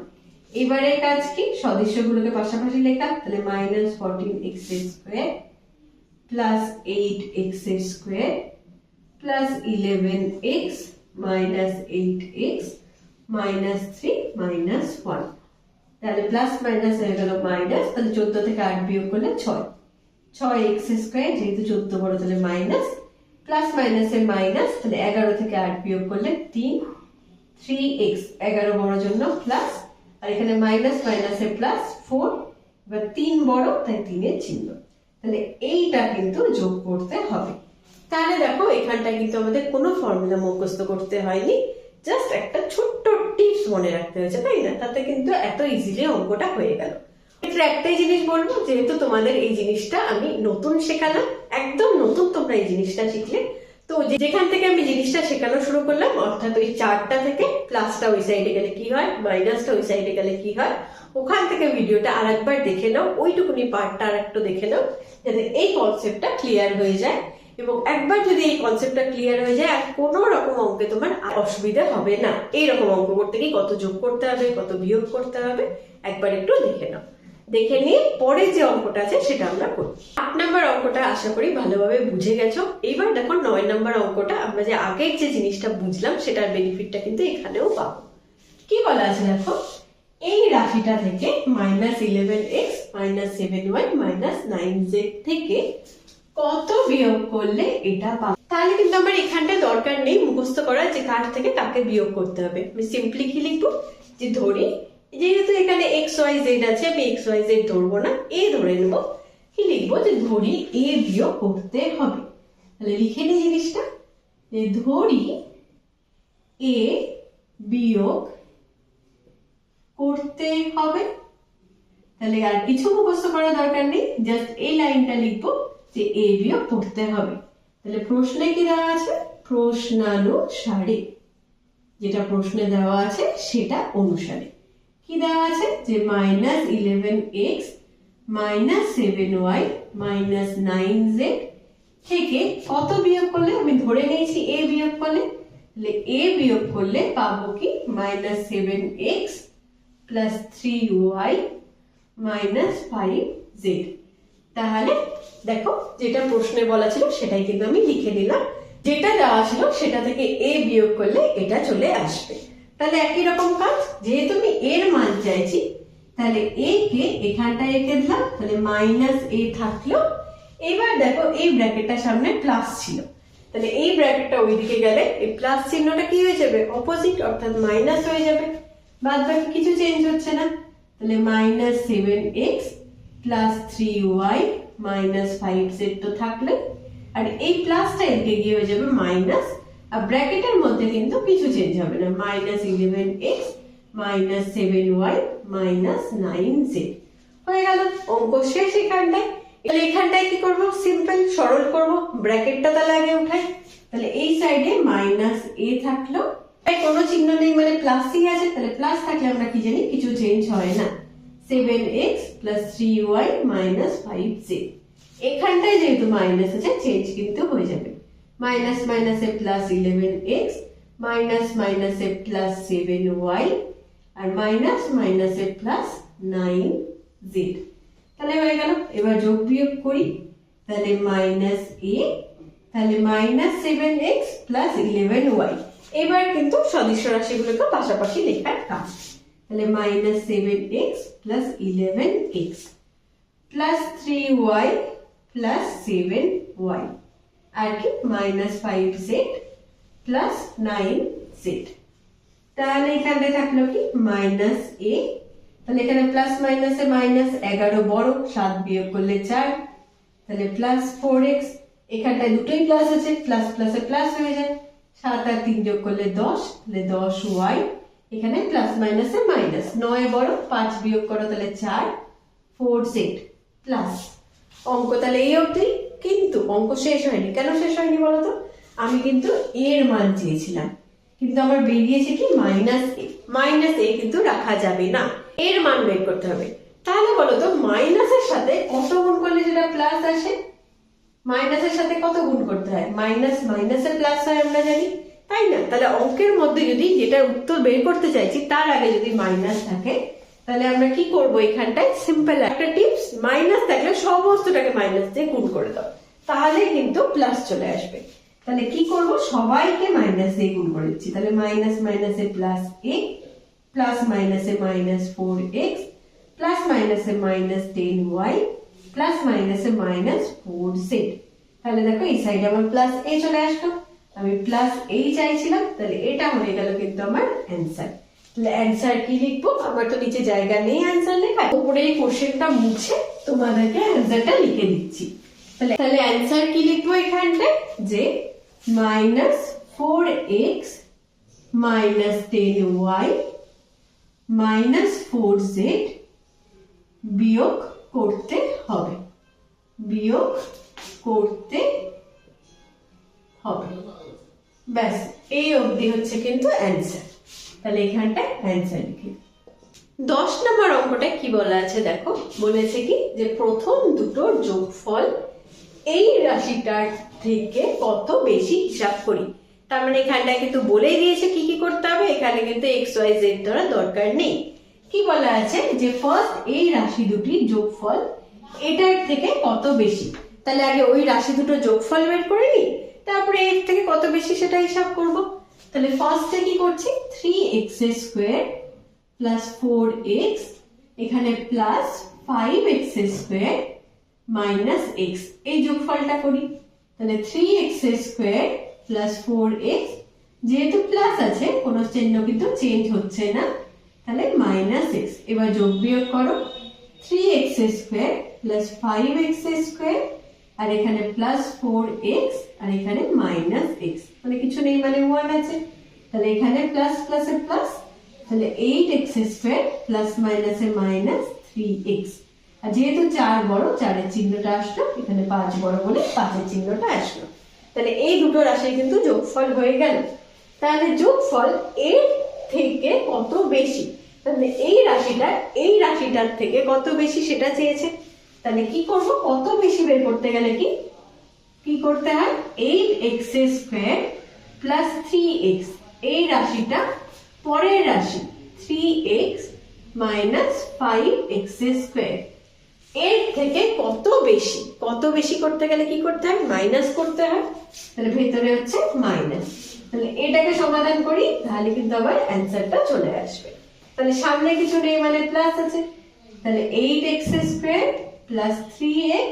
এবারে কাজ কি, সদস্যগুলোকে পাশাপাশি লেখা, তাহলে -14x² plus 8x² plus 11x minus 8x minus 3 minus 1, তাহলে প্লাস মাইনাস হয়ে গেল মাইনাস, তাহলে 14 থেকে 8 বিয়োগ করলে 6x², যেহেতু 14 বড় তাহলে মাইনাস, প্লাস মাইনাসে মাইনাস, তাহলে 11 থেকে 8 বিয়োগ করলে 3x, 11 বড় জন্য প্লাস, আর এখানে মাইনাস মাইনাসে প্লাস 4, এবার 3 বড় তাই 3 এর চিহ্ন, তাহলে এইটা কিন্তু যোগ করতে হবে। তাহলে দেখো এখানটা কিন্তু আমাদের কোনো ফর্মুলা মুখস্থ করতে হয়নি, জাস্ট একটা ছোট্ট টিপস মনে রাখতে হয়েছে, তাই না? তাতে কিন্তু এত ইজিলি অঙ্কটা হয়ে গেল। এটা একটাই জিনিস বলবো, যেহেতু তোমাদের এই জিনিসটা আমি নতুন শেখালাম, একদম নতুন তোমরা এই জিনিসটা শিখলে, তো যেখান থেকে আমি জিনিসটা শেখানো শুরু করলাম, অর্থাৎ ওই 4টা থেকে প্লাসটা ওই সাইডে গেলে কি হয়, মাইনাসটা ওই সাইডে গেলে কি হয়, ওখান থেকে ভিডিওটা আরেকবার দেখে নাও, ওইটুকুনি পার্টটা আরেকটু দেখে নাও, যাতে এই কনসেপ্টটা ক্লিয়ার হয়ে যায়। এবং একবার যদি এই কনসেপ্টটা ক্লিয়ার হয়ে যায়, আর কোনো রকম অঙ্কে তোমার অসুবিধা হবে না। এইরকম অঙ্ক করতে গিয়ে কত যোগ করতে হবে, কত বিয়োগ করতে হবে, একবার একটু দেখে নাও। দেখে নিয়ে পরে যে অঙ্কটা আছে সেটা আমরা করি। 8 নম্বর অঙ্কটা আশা করি ভালোভাবে বুঝে গেছো। এইবার দেখো 9 নম্বর অঙ্কটা, আমরা যে আগের যে জিনিসটা বুঝলাম সেটার বেনিফিটটা কিন্তু এখানেও পাবো। কি বলা আছে দেখো, এই রাশিটা থেকে -11x -7y -9z থেকে কত বিয়োগ করলে এটা পাবো। তাহলে কিন্তু আমার এখানটা দরকার নেই মুখস্থ করার যে কার থেকে কাকে বিয়োগ করতে হবে। আমি সিম্পলি কি লিখবো, যে ধরি যেহেতু এখানে xyz আছে, আমি xyz ধরবো না, a ধরে নেবো। কি লিখবো, যে ধরি a বিয়োগ করতে হবে। তাহলে লিখে নিই জিনিসটা, যে ধরি a বিয়োগ করতে হবে। তাহলে আর কিছু মুখস্থ করার দরকার নেই, জাস্ট এই লাইনটা লিখবো যে a বিয়োগ করতে হবে। তাহলে প্রশ্নে কি দেওয়া আছে, প্রশ্নানুসারে, যেটা প্রশ্নে দেওয়া আছে সেটা অনুসারে কি দেওয়া আছে, যে -11x -7y -9z থেকে কত বিয়োগ করলে, আমি ধরে নিয়েছি a বিয়োগ করলে, তাহলে a বিয়োগ করলে পাবো কি -7x প্লাস 3y -5z। তাহলে দেখো যেটা প্রশ্নে বলা ছিল সেটাই কিন্তু আমি লিখে দিলাম, যেটা দেওয়া ছিল সেটা থেকে a বিয়োগ করলে এটা চলে আসবে। তাহলে একই রকম কাজ, যেহেতু আমি এর মান চাইছি, তাহলে a কে এখানটায় রেখে দিলাম, তাহলে -a থাকলো। এবার দেখো এই ব্র্যাকেটটার সামনে প্লাস ছিল, তাহলে এই ব্র্যাকেটটা ওইদিকে গেলে এই প্লাস চিহ্নটা কি হয়ে যাবে, অপোজিট, অর্থাৎ মাইনাস হয়ে যাবে। বাদ বাকি কিছু চেঞ্জ হচ্ছে না, তাহলে -7x প্লাস 3y -5z তো থাকলে, আর এই প্লাসটা এদিকে গিয়ে হয়ে যাবে মাইনাস, আর ব্র্যাকেটের মধ্যে কিন্তু কিছু চেঞ্জ হবে না, -11x -7y -9z হয়ে গেল। অঙ্ক শেষ এখানটায়। এখানটায় কি করবো, সিম্পল সরল করবো, ব্র্যাকেটটা তাহলে আগে উঠাই। তাহলে এই সাইডে -a থাকলো, কোনো চিহ্ন নেই মানে প্লাসই আছে, তাহলে প্লাস থাকলে আমরা কি জানি, কিছু চেঞ্জ হয় না, 7x প্লাস 3y -5z। এখানটায় যেহেতু মাইনাস আছে, চেঞ্জ কিন্তু হয়ে যাবে, মাইনাস মাইনাসে প্লাস 11x মাইনাস মাইনাসে প্লাস 7y আর মাইনাস মাইনাসে প্লাস 9z। তাহলে হয়ে গেল। এবার যোগ বিয়োগ করি, তাহলে -a, তাহলে -7x প্লাস 11y। এবার কিন্তু সদস্য রাশিগুলোকে পাশাপাশি লেখার কাজ, তাহলে -7x plus 11x plus 3y plus 7y আর কি -5z প্লাস 9z। তাহলে এখানে থাকলো কি -a, তাহলে এখানে প্লাস মাইনাসে মাইনাস, 11 বড়, 7 বিয়োগ করলে 4, তাহলে প্লাস 4x, এখানটায় দুটোই প্লাস আছে, প্লাস প্লাসে প্লাস হয়ে যায়, 7 আর 3 যোগ করলে 10, তাহলে 10y, এখানে প্লাস মাইনাসে মাইনাস, 9 বড়, 5 বিয়োগ করো তাহলে 4, 4z প্লাস। অঙ্ক তাহলে এই অবধি, কিন্তু অঙ্ক শেষ হয়নি। কেন শেষ হয়নি বলতো, আমি কিন্তু এর মান চেয়েছিলাম, কিন্তু আমার বেরিয়েছে কি মাইনাস এ। মাইনাস এ কিন্তু রাখা যাবে না, এর মান বের করতে হবে। তাহলে বলো তো মাইনাসের সাথে কত গুণ করলে যেটা প্লাস আসে? মাইনাসের সাথে কত গুণ করতে হয়? মাইনাস মাইনাসের প্লাস হয় আমরা জানি, তাই না? তাহলে অঙ্কের মধ্যে যদি যেটা উত্তর বের করতে চাইছি তার আগে যদি মাইনাস থাকে তাহলে আমরা কি করব? এখানটায় সিম্পল একটা টিপস, মাইনাস থাকলে সমস্তটাকে মাইনাস দিয়ে গুণ করে দাও, তাহলে কিন্তু প্লাস চলে আসবে। তাহলে কি করব? সবাইকে মাইনাস দিয়ে গুণ করে দিচ্ছি। তাহলে মাইনাস মাইনাসে প্লাস এ, প্লাস মাইনাসে মাইনাস 4x, প্লাস মাইনাসে মাইনাস 10y, প্লাস মাইনাসে মাইনাস 4z। তাহলে দেখো এই সাইডে আমার প্লাস এ চলে আসলো, আমি প্লাস এই চাইছিলাম, তাহলে এটা হয়ে গেল কিন্তু আমার অ্যান্সার। তাহলে অ্যান্সার কি লিখবো? আমার তো নিচে জায়গা নেই অ্যান্সার লেখা, উপরে এই কোশ্চেনটা মুছে তোমাদেরকে অ্যান্সারটা লিখে দিচ্ছি। তাহলে অ্যান্সার কি লিখবো এখানটায়? যে minus 4x minus 10y minus 4z বিয়োগ করতে হবে, বিয়োগ করতে হবে। ব্যাস, এই অবধি হচ্ছে কিন্তু অ্যান্সার। তাহলে এখানটা অ্যান্সার লিখি। 10 নম্বর অঙ্কটা কি বলা আছে দেখো, বলেছে কি যে প্রথম দুটোর যোগফল এই রাশিটার থেকে কত বেশি হিসাব করি। তার মানে এখানটা কিন্তু বলেই দিয়েছে কি কি করতে হবে, এখানে কিন্তু এক্স ওয়াই জেড ধরা দরকার নেই। কি বলা আছে যে ফার্স্ট এই রাশি দুটির যোগফল এটার থেকে কত বেশি। তাহলে আগে ওই রাশি দুটো যোগফল বের করে নি, তারপরে এর থেকে কত বেশি সেটা হিসাব করব। তাহলে ফার্স্টে কি করছি? 3x স্কোয়ার প্লাস 4x, এখানে plus 5x square minus x, এই যোগফলটা করি। তাহলে 3x স্কোয়ার প্লাস 4x, যেহেতু প্লাস আছে কোনো চিহ্ন কিন্তু চেঞ্জ হচ্ছে না, তাহলে মাইনাস x। এবার যোগ বিয়োগ করো, 3x square plus 5x square, আর এখানে প্লাস 4x, আর এখানে মাইনাস x, মানে কিছু নেই মানে 1 আছে। তাহলে এখানে প্লাস প্লাসে প্লাস, তাহলে 8x স্কোয়ার প্লাস মাইনাসে মাইনাস 3x, আর যেহেতু 4 বড় 4-এর চিহ্নটা আসলো, এখানে 5 বড় বলে 5-এর চিহ্নটা আসলো। তাহলে এই দুটো রাশি কিন্তু যোগফল হয়ে গেল। তাহলে যোগফল এর থেকে কত বেশি, তাহলে এই রাশিটার থেকে কত বেশি সেটা চেয়েছে। তাহলে কি করব? কত বেশি বের করতে গেলে কি করতে হয়? 8x স্কোয়ার প্লাস 3x, এই রাশিটা পরের রাশি 3x মাইনাস 5x স্কোয়ার, এর থেকে কত বেশি করতে গেলে কি করতে হয়? মাইনাস করতে হয়। তাহলে ভেতরে হচ্ছে মাইনাস। তাহলে এটাকে সমাধান করি, তাহলে কিন্তু আবার অ্যান্সারটা চলে আসবে। তাহলে সামনে কিছু নেই মানে প্লাস আছে, তাহলে 8x স্কোয়ার প্লাস 3x,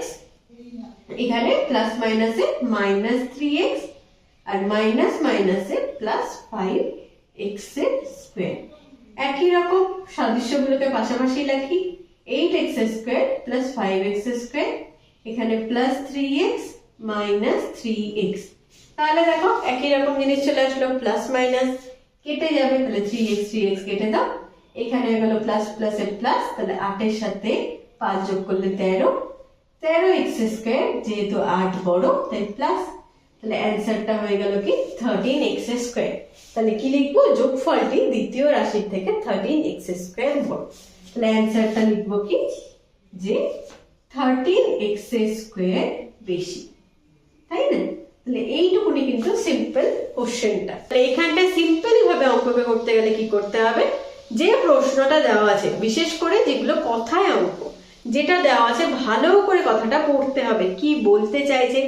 এখানে প্লাস মাইনাসে মাইনাস 3x, আর মাইনাস মাইনাসে প্লাস 5x স্কোয়ার। একই রকম সাদৃশ্যগুলোকে পাশাপাশি লিখি, 8x square plus 5x square, এখানে প্লাস 3x মাইনাস 3x। তাহলে দেখো একই রকম জিনিস চলে আসলো, প্লাস মাইনাস কেটে যাবে, তাহলে 3x কেটে দাও, এখানে হয়ে গেল প্লাস প্লাসে প্লাস, তাহলে 8-এর সাথে 5 যোগ করলে 13x স্কোয়ার, যেহেতু 8 বড় তাই প্লাস, তাহলে অ্যান্সারটা হয়ে গেল কি 13x স্কোয়ার। তাহলে কি লিখবো? যোগফলটি দ্বিতীয় রাশির থেকে 13x স্কোয়ার বড়। তাহলে অ্যান্সারটা লিখবো কি যে 13x স্কোয়ার বেশি, তাই না? তাহলে এইটুকুনি কিন্তু সিম্পল কোশ্চেনটা। তাহলে এখানটা সিম্পলি ভাবে অঙ্ককে করতে গেলে কি করতে হবে? যে প্রশ্নটা দেওয়া আছে, বিশেষ করে যেগুলো কথায় অঙ্ক, যেটা দেওয়া আছে ভালো করে কথাটা পড়তে হবে, কি বলতে চাইছে,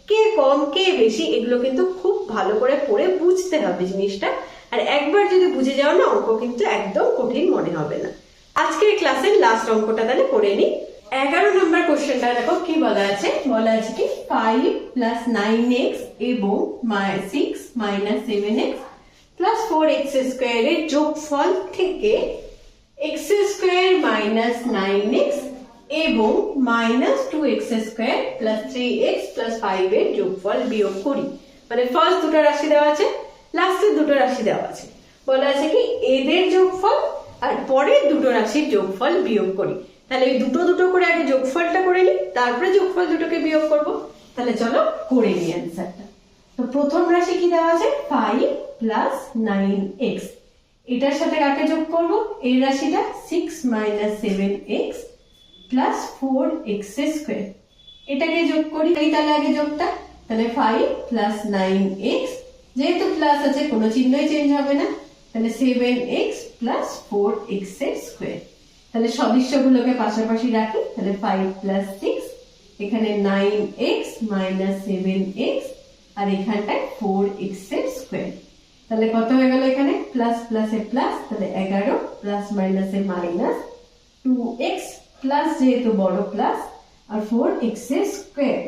কে কম কে বেশি, এগুলো কিন্তু খুব ভালো করে পড়ে বুঝতে হবে জিনিসটা। আর একবার যদি বুঝে যাও না, অঙ্ক কিন্তু একদম কঠিন মনে হবে না। আজকের ক্লাসের লাস্ট অঙ্কটা তাহলে পড়ে নি। 11 নম্বর কোশ্চেনটা দেখো কি বলা আছে, বলা আছে কি 5 প্লাস 9x এবং 6 মাইনাস 7x প্লাস 4x স্কোয়ারের যোগফল থেকে x স্কোয়ার মাইনাস 9x এবং minus 2x square plus 3x plus 5 এর যোগফল বিয়োগ করি। মানে ফার্স্ট দুটো রাশি দেওয়া আছে, লাস্টের দুটো রাশি দেওয়া আছে, বলা আছে কি এদের যোগফল আর পরের দুটো রাশির যোগফল বিয়োগ করি। তাহলে এই দুটো করে আগে যোগফলটা করে নিই, তারপরে যোগফল দুটোকে বিয়োগ করব। তাহলে চলো করে নিই অ্যান্সারটা। তো প্রথম রাশি কি দেওয়া আছে 5 প্লাস 9x, এটার সাথে কাকে যোগ করব, এই রাশিটা 6 minus 7x plus 4x square, এটাকে যোগ করি। তাহলে আগে যোগটা, তাহলে 5 প্লাস 9x, যেহেতু প্লাস আছে কোনো চিহ্নই চেঞ্জ হবে না, তাহলে 7x প্লাস 4x স্কোয়ার। তাহলে সদিশ্যগুলোকে পাশাপাশি রাখি, তাহলে 5 প্লাস 6, এখানে 9x মাইনাস 7x, আর এখানটায় 4x স্কোয়ার। তাহলে কত হয়ে গেল, এখানে প্লাস প্লাসে প্লাস, তাহলে 11 প্লাস মাইনাসে মাইনাস 2x প্লাস যেহেতু বড় প্লাস আর 4x স্কোয়ার।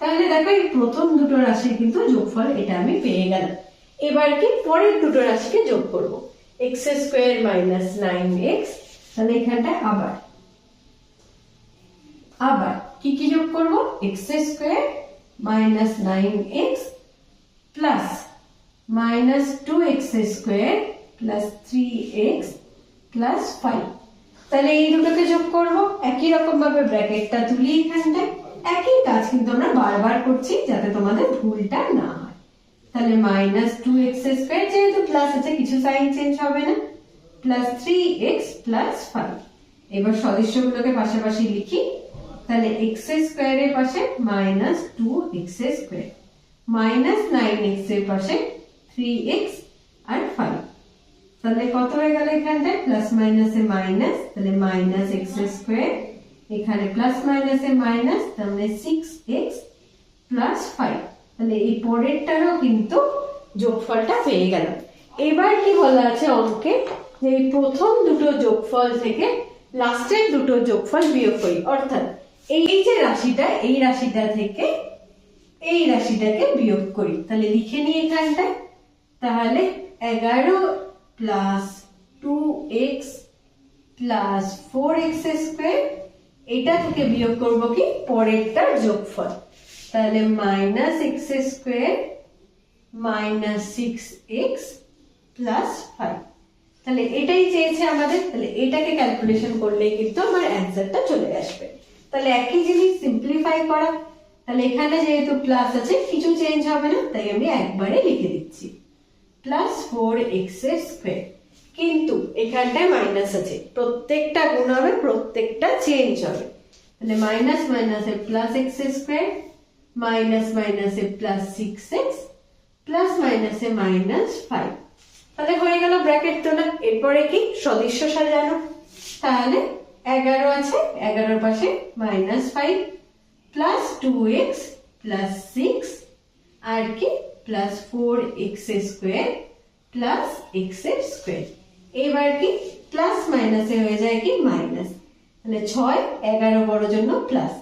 তাহলে দেখো এই প্রথম দুটো রাশির কিন্তু যোগফল এটা আমি পেয়ে গেলাম। এবার কি পরের দুটো রাশিকে যোগ করব, x স্কোয়ার মাইনাস 9x, তাহলে এখানটায় আবার কি কি যোগ করব, x square minus 9x plus minus 2x square plus 3x plus 5। তাহলে এই দুটোকে যোগ করব, একই রকম ভাবে ব্র্যাকেটটা তুলি, এখানটায় একই কাজ কিন্তু আমরা বারবার করছি যাতে তোমাদের ভুলটা না হয়। তাহলে মাইনাস 2x স্কোয়ার, যেহেতু প্লাস আছে কিছু সাইন চেঞ্জ হবে না, প্লাস 3x প্লাস 5। এবার সদস্যগুলোকে পাশাপাশি লিখি, তাহলে x স্কোয়ারের পাশে minus 2x square, minus 9x এর পাশে 3x আর 5। তাহলে কত হয়ে গেল, এখানটায় প্লাস মাইনাসে মাইনাস, তাহলে মাইনাস x স্কোয়ার, এখানে প্লাস মাইনাসে মাইনাস, তাহলে 6x প্লাস 5। তাহলে এই পরেরটারও কিন্তু যোগফলটা পেয়ে গেল। এবার কি বলা আছে অঙ্কে, যে এই প্রথম দুটো যোগফল থেকে লাস্টের দুটো যোগফল বিয়োগ করি, অর্থাৎ এই যে রাশিটা, এই রাশিটা থেকে এই রাশিটাকে বিয়োগ করি। তাহলে লিখে নিই এখানটায়, তাহলে 11 plus 2x plus 4x square, এটা থেকে বিয়োগ করব কি পরেরটার যোগফল, তাহলে minus x square minus 6x plus 5। তাহলে এটাই চেয়েছে আমাদের, তাহলে এটাকে ক্যালকুলেশন করলেই কিন্তু আমার অ্যান্সারটা চলে আসবে। তাহলে একই জিনিস সিম্পলিফাই করা, তাহলে এখানে যেহেতু প্লাস আছে কিছু চেঞ্জ হবে না, তাই আমি একবারে লিখে দিচ্ছি প্লাস 4x স্কোয়ার, কিন্তু এখানটায় মাইনাস আছে, প্রত্যেকটা গুণ হবে, প্রত্যেকটা চেঞ্জ হবে। তাহলে মাইনাস মাইনাসে প্লাস x স্কোয়ার, মাইনাস মাইনাসে প্লাস 6x প্লাস মাইনাসে মাইনাস 5। তাহলে হয়ে গেল ব্র্যাকেট তোলা। এরপরে কি সদস্য সাজানো, তাহলে 11 আছে, 11 পাশে মাইনাস 5 প্লাস 2x প্লাস 6 আর কি plus 4x square plus x square. এবার কি প্লাস মাইনাসে হয়ে যায় কি মাইনাস, তাহলে 6 11 বড় জন্য প্লাস,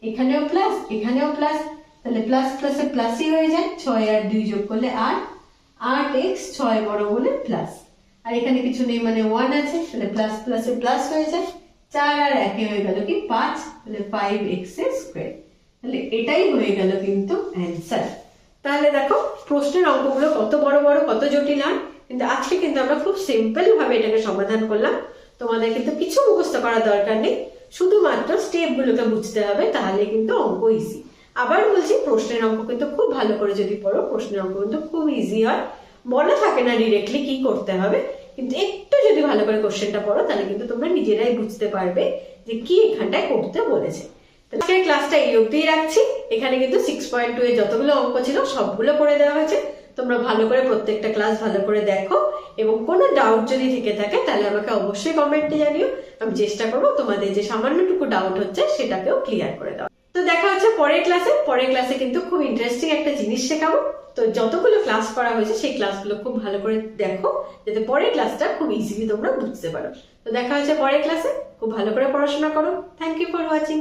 এখানেও প্লাস এখানেও প্লাস, তাহলে প্লাস প্লাসে প্লাসই হয়ে যায়, 6 আর 2 যোগ করলে 8, 8x 6 বড় বলে প্লাস, আর এখানে কিছু নেই মানে 1 আছে, তাহলে প্লাস প্লাসে প্লাস হয়ে যায়, 4 আর 1 হয়ে গেল কি 5, তাহলে 5x স্কোয়ার। তাহলে এটাই হয়ে গেল কিন্তু অ্যান্সার। তাহলে দেখো প্রশ্নের অঙ্কগুলো কত বড় বড় কত জটিল হয়, কিন্তু আজকে কিন্তু আমরা খুব সিম্পল ভাবে এটাকে সমাধান করলাম। তোমাদের কিন্তু কিছু মুখস্থ করার দরকার নেই, শুধুমাত্র স্টেপগুলোকে বুঝতে হবে, তাহলে কিন্তু অঙ্ক ইজি। আবার বলছি প্রশ্নের অঙ্ক কিন্তু খুব ভালো করে যদি পড়ো, প্রশ্নের অঙ্ক কিন্তু খুব ইজি হয়, বলা থাকে না ডিরেক্টলি কি করতে হবে, কিন্তু একটু যদি ভালো করে কোশ্চেনটা পড়ো তাহলে কিন্তু তোমরা নিজেরাই বুঝতে পারবে যে কি এখানটায় করতে বলেছে। আজকের ক্লাসটা এই অবধি রাখছি। এখানে কিন্তু 6.2 এর যতগুলো অঙ্ক ছিল সবগুলো করে দেওয়া হয়েছে, তোমরা ভালো করে প্রত্যেকটা ক্লাস ভালো করে দেখো, এবং কোনো ডাউট যদি থেকে থাকে তাহলে আমাকে অবশ্যই কমেন্টে জানিও, আমি চেষ্টা করবো তোমাদের যে সামান্যটুকু ডাউট হচ্ছে সেটাকেও ক্লিয়ার করে দাও। তো দেখা হচ্ছে পরের ক্লাসে। পরের ক্লাসে কিন্তু খুব ইন্টারেস্টিং একটা জিনিস শেখাবো, তো যতগুলো ক্লাস করা হয়েছে সেই ক্লাসগুলো খুব ভালো করে দেখো, যাতে পরের ক্লাসটা খুব ইজিলি তোমরা বুঝতে পারো। তো দেখা হচ্ছে পরের ক্লাসে, খুব ভালো করে পড়াশোনা করো। Thank you for watching.